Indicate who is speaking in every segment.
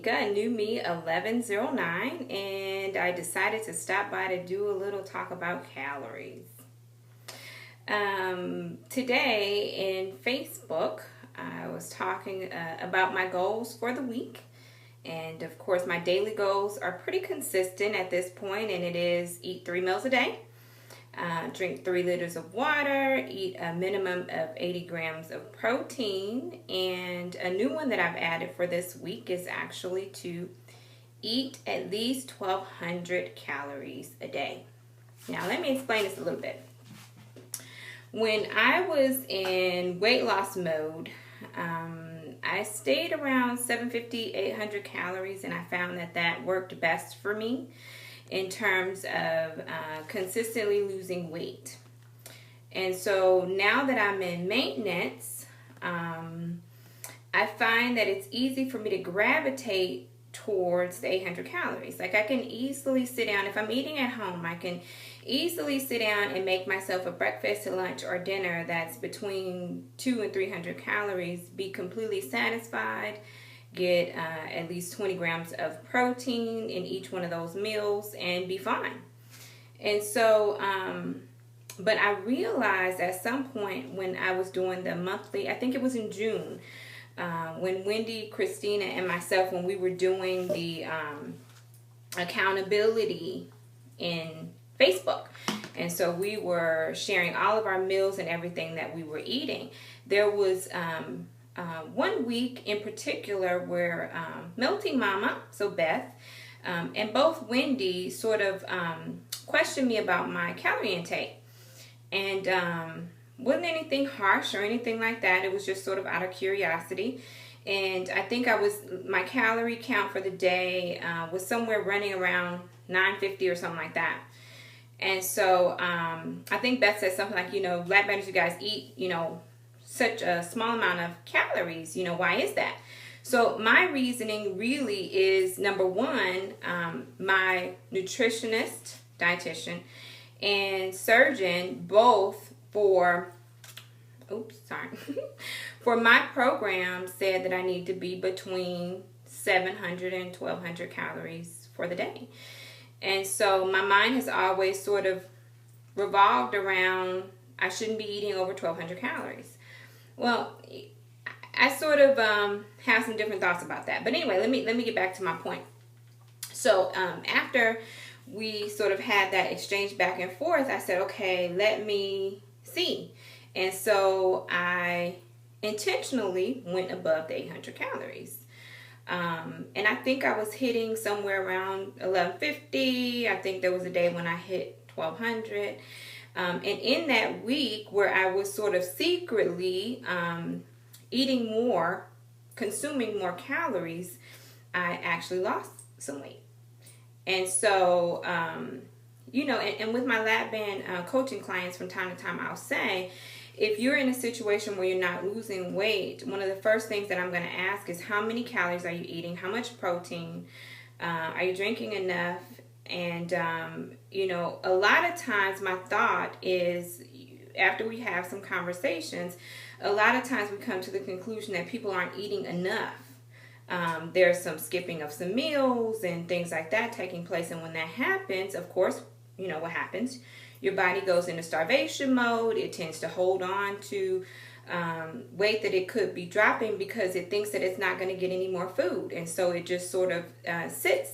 Speaker 1: Tamika, new me 1109, and I decided to stop by to do a little talk about calories. Today in Facebook, I was talking about my goals for the week. And of course, my daily goals are pretty consistent at this point, and it is eat 3 meals a day, drink 3 liters of water, eat a minimum of 80 grams of protein, and a new one that I've added for this week is actually to eat at least 1,200 calories a day. Now, let me explain this a little bit. When I was in weight loss mode, I stayed around 750, 800 calories, and I found that worked best for me in terms of consistently losing weight. And so now that I'm in maintenance, I find that it's easy for me to gravitate towards the 800 calories. Like I can easily sit down, if I'm eating at home, I can easily sit down and make myself a breakfast, lunch, or dinner that's between 200 and 300 calories, be completely satisfied, get at least 20 grams of protein in each one of those meals, and be fine. And so, but I realized at some point when I was doing the monthly, I think it was in June, when Wendy, Christina, and myself, when we were doing the accountability in Facebook. And so we were sharing all of our meals and everything that we were eating. There was one week in particular where Melting Mama, so Beth, and both Wendy sort of questioned me about my calorie intake. And wasn't anything harsh or anything like that. It was just sort of out of curiosity. And I think my calorie count for the day was somewhere running around 950 or something like that. And so I think Beth said something like, lab benders, you guys eat, such a small amount of calories. Why is that? So my reasoning really is, number one, my nutritionist, dietitian, and surgeon, both for my program, said that I need to be between 700 and 1,200 calories for the day. And so my mind has always sort of revolved around I shouldn't be eating over 1,200 calories. Well, I sort of have some different thoughts about that. But anyway, let me get back to my point. So after we sort of had that exchange back and forth, I said, okay, let me see. And so I intentionally went above the 800 calories. And I think I was hitting somewhere around 1150. I think there was a day when I hit 1,200. And in that week where I was sort of secretly eating more, consuming more calories, I actually lost some weight. And so, and with my lab band coaching clients from time to time, I'll say, if you're in a situation where you're not losing weight, one of the first things that I'm going to ask is how many calories are you eating? How much protein? Are you drinking enough? And, a lot of times my thought is, after we have some conversations, a lot of times we come to the conclusion that people aren't eating enough. There's some skipping of some meals and things like that taking place. And when that happens, of course, what happens? Your body goes into starvation mode. It tends to hold on to weight that it could be dropping because it thinks that it's not going to get any more food. And so it just sort of sits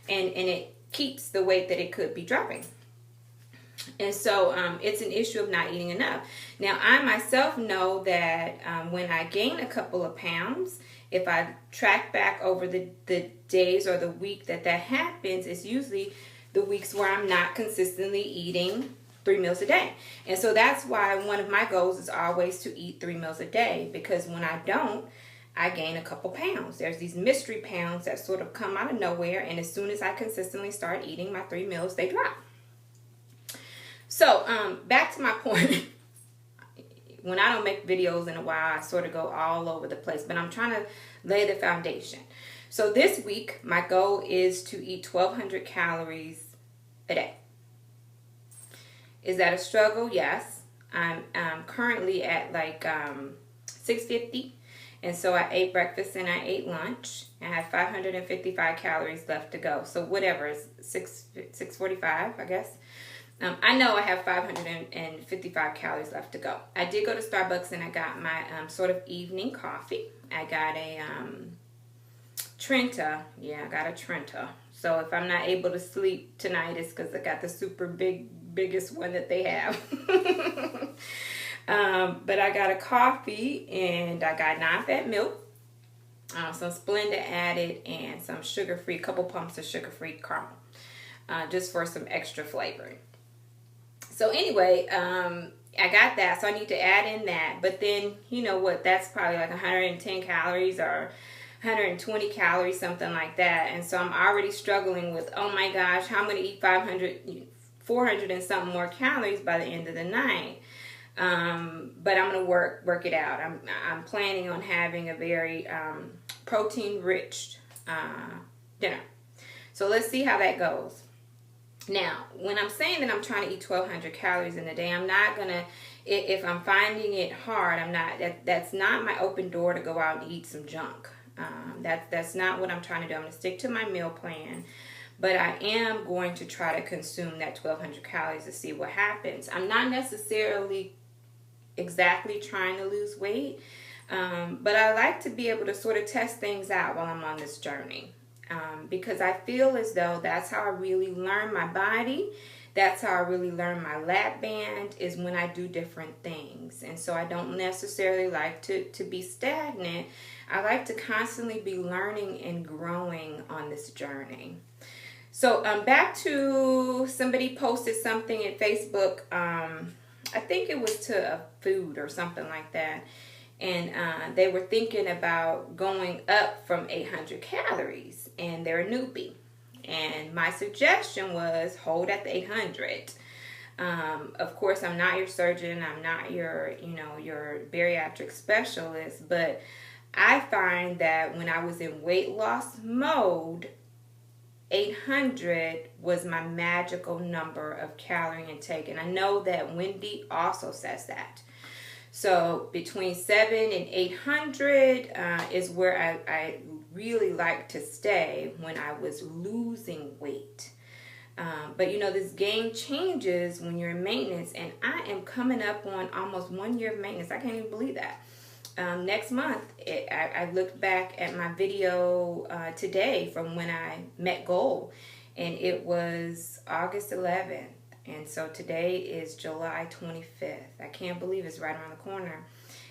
Speaker 1: and it keeps the weight that it could be dropping. And so it's an issue of not eating enough. Now, I myself know that when I gain a couple of pounds, if I track back over the days or the week that happens, it's usually the weeks where I'm not consistently eating 3 meals a day. And so that's why one of my goals is always to eat 3 meals a day, because when I don't, I gain a couple pounds. There's these mystery pounds that sort of come out of nowhere, and as soon as I consistently start eating my 3 meals, they drop. So back to my point. When I don't make videos in a while, I sort of go all over the place, but I'm trying to lay the foundation. So this week, my goal is to eat 1,200 calories a day. Is that a struggle? Yes. I'm currently at like 650, And so I ate breakfast and I ate lunch. I had 555 calories left to go. So whatever, it's 645, I guess. I know I have 555 calories left to go. I did go to Starbucks and I got my sort of evening coffee. I got a Trenta. Yeah, I got a Trenta. So if I'm not able to sleep tonight, it's because I got the super biggest one that they have. But I got a coffee and I got non-fat milk, some Splenda added, and some sugar-free, couple pumps of sugar-free caramel, just for some extra flavoring. So anyway, I got that, so I need to add in that. But then, you know what, that's probably like 110 calories or 120 calories, something like that. And so I'm already struggling with, oh my gosh, how I'm going to eat 400 and something more calories by the end of the night. But I'm going to work it out. I'm planning on having a very protein-rich dinner. So let's see how that goes. Now, when I'm saying that I'm trying to eat 1,200 calories in a day, I'm not going to, if I'm finding it hard, that's not my open door to go out and eat some junk. That's not what I'm trying to do. I'm going to stick to my meal plan. But I am going to try to consume that 1,200 calories to see what happens. I'm not necessarily exactly trying to lose weight, but I like to be able to sort of test things out while I'm on this journey. Because I feel as though that's how I really learn my body. That's how I really learn my lap band, is when I do different things. And so I don't necessarily like to be stagnant. I like to constantly be learning and growing on this journey. So back to, somebody posted something in Facebook. I think it was to a food or something like that. And they were thinking about going up from 800 calories, and they're a newbie. And my suggestion was hold at the 800. Of course, I'm not your surgeon. I'm not your bariatric specialist. But I find that when I was in weight loss mode, 800 was my magical number of calorie intake. And I know that Wendy also says that. So between 700 and 800 is where I really like to stay when I was losing weight. But you know, this game changes when you're in maintenance, and I am coming up on almost 1 year of maintenance. I can't even believe that. Next month, I looked back at my video today from when I met goal, and it was August 11th. And so today is July 25th. I can't believe it's right around the corner.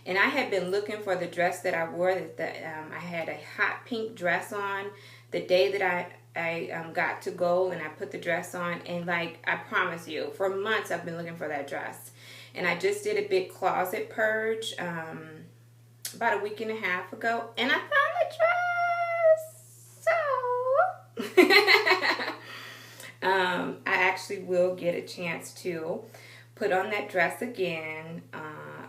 Speaker 1: And I had been looking for the dress that I wore. I had a hot pink dress on the day that I got to goal, and I put the dress on. And like, I promise you, for months I've been looking for that dress. And I just did a big closet purge about a week and a half ago. And I found the dress. So... I actually will get a chance to put on that dress again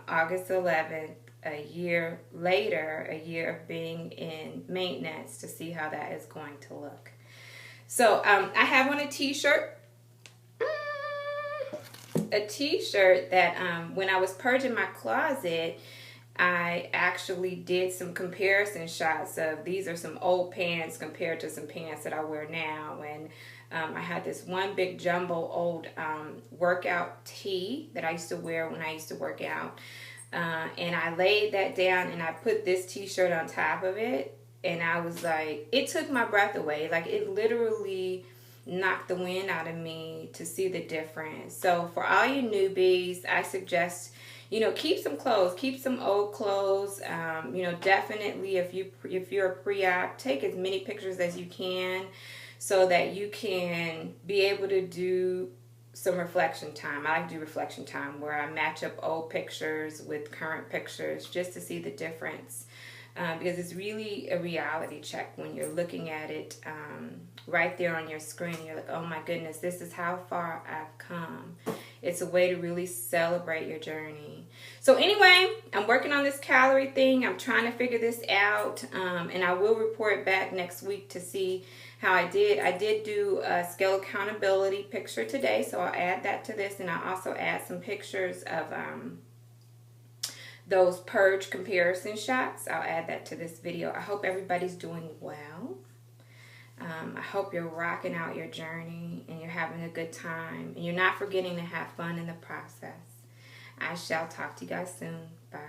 Speaker 1: August 11th, a year later, a year of being in maintenance, to see how that is going to look. So I have on a t-shirt. A t-shirt that when I was purging my closet, I actually did some comparison shots of, these are some old pants compared to some pants that I wear now. And I had this one big jumbo old workout tee that I used to wear when I used to work out. And I laid that down and I put this t-shirt on top of it. And I was like, it took my breath away. Like, it literally knocked the wind out of me to see the difference. So for all you newbies, I suggest, you know, keep some clothes, keep some old clothes. You know, definitely if you're a pre-op, take as many pictures as you can, so that you can be able to do some reflection time. I like to do reflection time where I match up old pictures with current pictures just to see the difference. Because it's really a reality check when you're looking at it right there on your screen. You're like, oh my goodness, this is how far I've come. It's a way to really celebrate your journey. So anyway, I'm working on this calorie thing. I'm trying to figure this out. And I will report back next week to see how I did. I did do a scale accountability picture today, so I'll add that to this. And I'll also add some pictures of those purge comparison shots. I'll add that to this video. I hope everybody's doing well. I hope you're rocking out your journey and you're having a good time and you're not forgetting to have fun in the process. I shall talk to you guys soon. Bye.